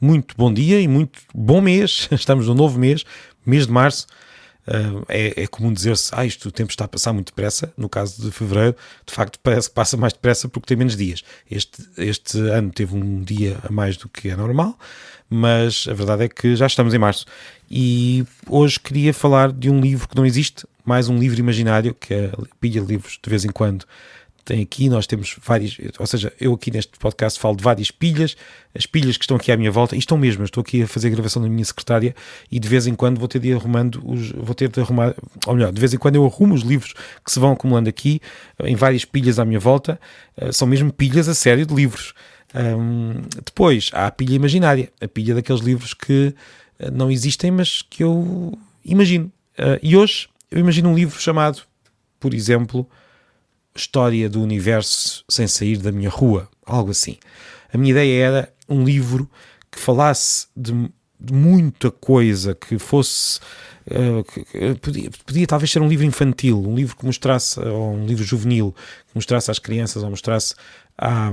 muito bom dia e muito bom mês. Estamos no novo mês de março. É comum dizer-se, o tempo está a passar muito depressa. No caso de fevereiro, de facto parece que passa mais depressa porque tem menos dias. Este ano teve um dia a mais do que é normal, mas a verdade é que já estamos em março. E hoje queria falar de um livro que não existe, mais um livro imaginário, que a Pilha de Livros de vez em quando tem aqui. Nós temos várias, ou seja, eu aqui neste podcast falo de várias pilhas, as pilhas que estão aqui à minha volta, e estão mesmo, eu estou aqui a fazer a gravação da minha secretária e de vez em quando de vez em quando eu arrumo os livros que se vão acumulando aqui, em várias pilhas à minha volta, são mesmo pilhas a sério de livros. Depois há a pilha imaginária, a pilha daqueles livros que não existem, mas que eu imagino. E hoje eu imagino um livro chamado, por exemplo, História do Universo sem sair da minha rua, algo assim. A minha ideia era um livro que falasse de muita coisa, que fosse... podia talvez ser um livro infantil, um livro que mostrasse, ou um livro juvenil, que mostrasse às crianças, ou mostrasse a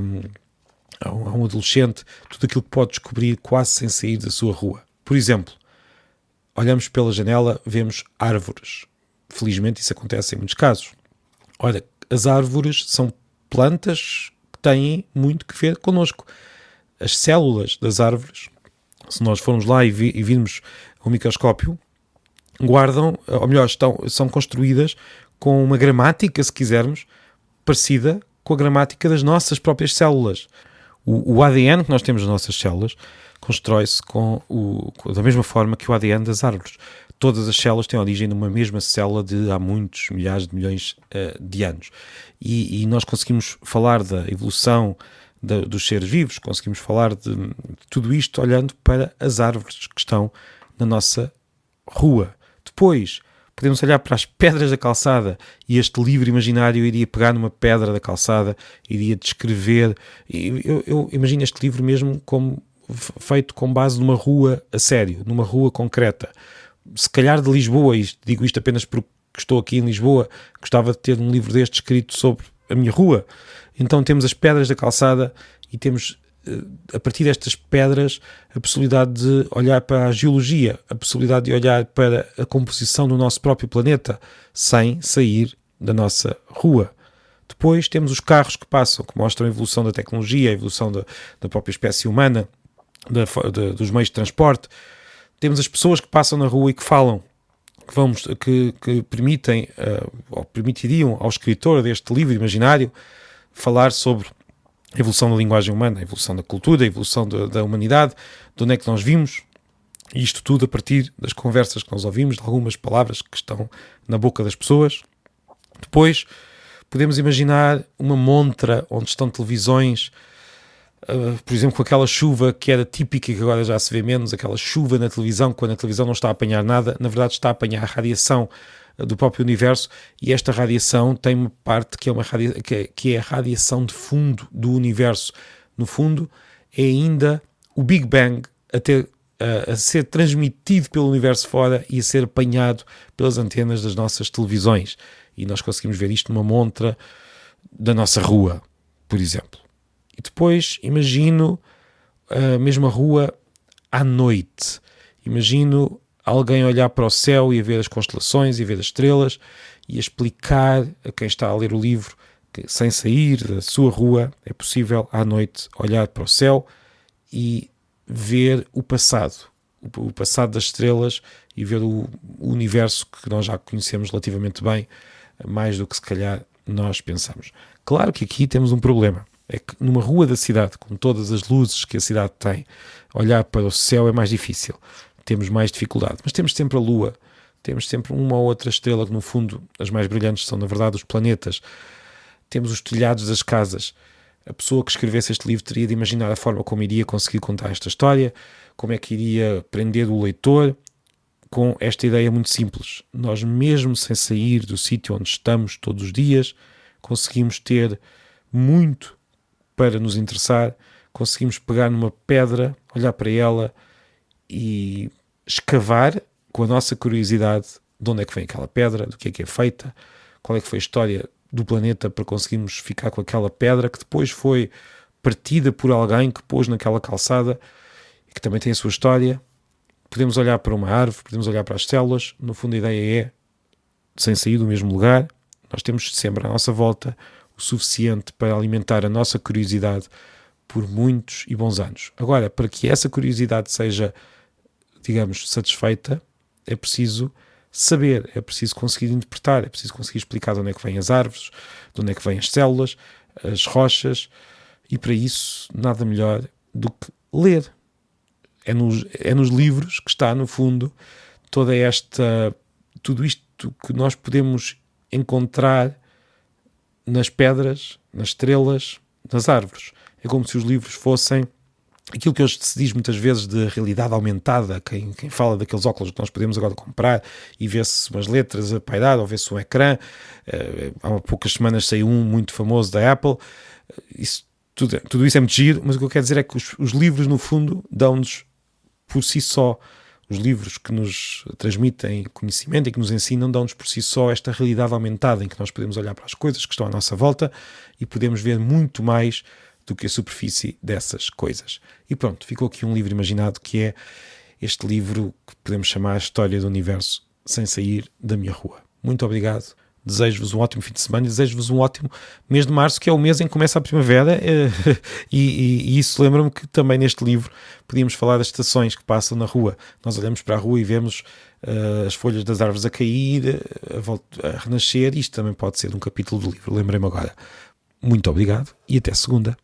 um adolescente tudo aquilo que pode descobrir quase sem sair da sua rua. Por exemplo, olhamos pela janela, vemos árvores. Felizmente isso acontece em muitos casos. Olha, as árvores são plantas que têm muito que ver connosco. As células das árvores, se nós formos lá e virmos o microscópio, guardam, ou melhor, são construídas com uma gramática, se quisermos, parecida com a gramática das nossas próprias células. O ADN que nós temos nas nossas células constrói-se da mesma forma que o ADN das árvores. Todas as células têm origem numa mesma célula de há muitos milhares de milhões de anos. E nós conseguimos falar da evolução dos seres vivos, conseguimos falar de tudo isto olhando para as árvores que estão na nossa rua. Depois, podemos olhar para as pedras da calçada e este livro imaginário iria pegar numa pedra da calçada, iria descrever... Eu imagino este livro mesmo como feito com base numa rua a sério, numa rua concreta. Se calhar de Lisboa, e digo isto apenas porque estou aqui em Lisboa, gostava de ter um livro deste escrito sobre a minha rua. Então temos as pedras da calçada e temos, a partir destas pedras, a possibilidade de olhar para a geologia, a possibilidade de olhar para a composição do nosso próprio planeta, sem sair da nossa rua. Depois temos os carros que passam, que mostram a evolução da tecnologia, a evolução da própria espécie humana, dos meios de transporte. Temos as pessoas que passam na rua e que falam, que permitem, ou permitiriam ao escritor deste livro imaginário falar sobre a evolução da linguagem humana, a evolução da cultura, a evolução da humanidade, de onde é que nós vimos, e isto tudo a partir das conversas que nós ouvimos, de algumas palavras que estão na boca das pessoas. Depois podemos imaginar uma montra onde estão televisões, por exemplo, com aquela chuva que era típica e que agora já se vê menos, aquela chuva na televisão, quando a televisão não está a apanhar nada, na verdade está a apanhar a radiação do próprio universo, e esta radiação tem uma parte que é a radiação de fundo do universo. No fundo, é ainda o Big Bang a ser transmitido pelo universo fora e a ser apanhado pelas antenas das nossas televisões. E nós conseguimos ver isto numa montra da nossa rua, por exemplo. E depois imagino a mesma rua à noite. Imagino alguém olhar para o céu e a ver as constelações e a ver as estrelas e a explicar a quem está a ler o livro que sem sair da sua rua é possível à noite olhar para o céu e ver o passado das estrelas e ver o universo que nós já conhecemos relativamente bem, mais do que se calhar nós pensamos. Claro que aqui temos um problema. É que numa rua da cidade, com todas as luzes que a cidade tem, olhar para o céu é mais difícil. Temos mais dificuldade. Mas temos sempre a Lua. Temos sempre uma ou outra estrela que, no fundo, as mais brilhantes são, na verdade, os planetas. Temos os telhados das casas. A pessoa que escrevesse este livro teria de imaginar a forma como iria conseguir contar esta história, como é que iria prender o leitor, com esta ideia muito simples. Nós, mesmo sem sair do sítio onde estamos todos os dias, conseguimos ter muito para nos interessar, conseguimos pegar numa pedra, olhar para ela e escavar com a nossa curiosidade de onde é que vem aquela pedra, do que é feita, qual é que foi a história do planeta para conseguirmos ficar com aquela pedra que depois foi partida por alguém que pôs naquela calçada que também tem a sua história. Podemos olhar para uma árvore, podemos olhar para as células. No fundo, a ideia é, sem sair do mesmo lugar, nós temos sempre à nossa volta o suficiente para alimentar a nossa curiosidade por muitos e bons anos. Agora, para que essa curiosidade seja, digamos, satisfeita, é preciso saber, é preciso conseguir interpretar, é preciso conseguir explicar de onde é que vêm as árvores, de onde é que vêm as células, as rochas, e para isso nada melhor do que ler. É nos livros que está, no fundo, tudo isto que nós podemos encontrar nas pedras, nas estrelas, nas árvores. É como se os livros fossem aquilo que hoje se diz muitas vezes de realidade aumentada, quem fala daqueles óculos que nós podemos agora comprar e vê-se umas letras a pairar ou vê-se um ecrã. Há poucas semanas saiu um muito famoso da Apple. Tudo isso é muito giro, mas o que eu quero dizer é que os livros, no fundo, dão-nos por si só, os livros que nos transmitem conhecimento e que nos ensinam, dão-nos por si só esta realidade aumentada em que nós podemos olhar para as coisas que estão à nossa volta e podemos ver muito mais do que a superfície dessas coisas. E pronto, ficou aqui um livro imaginado que é este livro que podemos chamar a História do Universo sem sair da minha rua. Muito obrigado. Desejo-vos um ótimo fim de semana e desejo-vos um ótimo mês de março, que é o mês em que começa a primavera, e isso lembra-me que também neste livro podíamos falar das estações que passam na rua. Nós olhamos para a rua e vemos as folhas das árvores a cair, a renascer. Isto também pode ser um capítulo do livro, lembrei-me agora. Muito obrigado e até segunda.